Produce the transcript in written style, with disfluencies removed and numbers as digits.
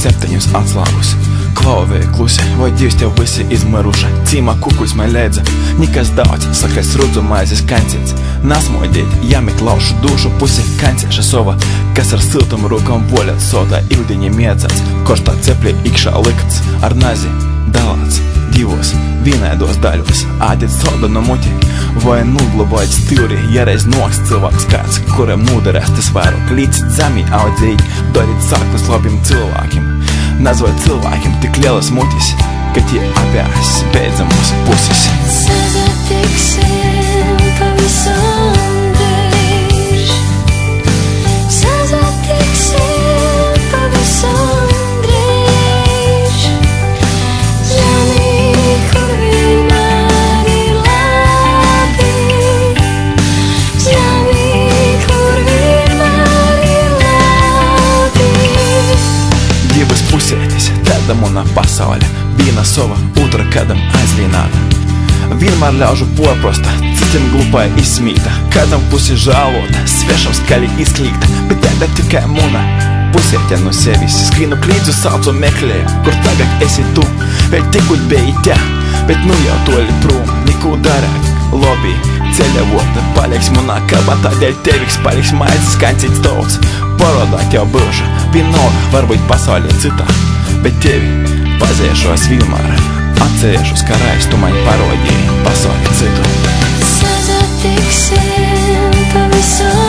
7 atslāgus. Klauvēja klusi, vai Dievs tev visi izmaruša. Cīmā kukuļs man leidza, nikas daudz, sakais rudzu maizes kancīts. Nasmoidīt, jāmit laušu dušu pusi kancieša sova, kas ar siltumu rūkam voļat sotā ildiņi miecāts, korstā cepļi ikšā likts, ar nazi dalāts divos vienaidos daļos. Ādīt soda no muti, vai nuglabājot stīri, ja reiz noks cilvēks kāds, kuram nudarēs tas vairāk, līdz zemi audzīt, darīt sāklus labiem cilvēkiem. Nazvai cilvēkiem tik lielas mutis, ka tie apjās beidzamos puses. Sazatiksim pavisam drīz. Sazatiksim pavisam drīz. Zemi, kur vienmēr ir labi. Zemi, kur vienmēr ir labi. Divas pusētis, tāda muna pasaule, viena sova, otra kādam aizvienāta. Vienmēr ļaužu porprosta, citiem glupai izsmīta, kādam pusi žālota, svešam skaļi izklīgta, bet tāda tikai muna pusētē no sevis. Skrienu klīdzu, saucu meklēju, kur tagad esi tu, vēl tikut beji te, bet nu jau toli prom, niku darēt, lobby, ceļavota, paliks munā kabatā, dēļ teviks paliks maizes kancīts tauts, parodā tev būšu, vienalga, varbūt pasaulē citā, bet tevi pazēšos vienmēr, atcerēšos, kā reiz tu mani parodīji pasauli citu. Sazatiksim pavisam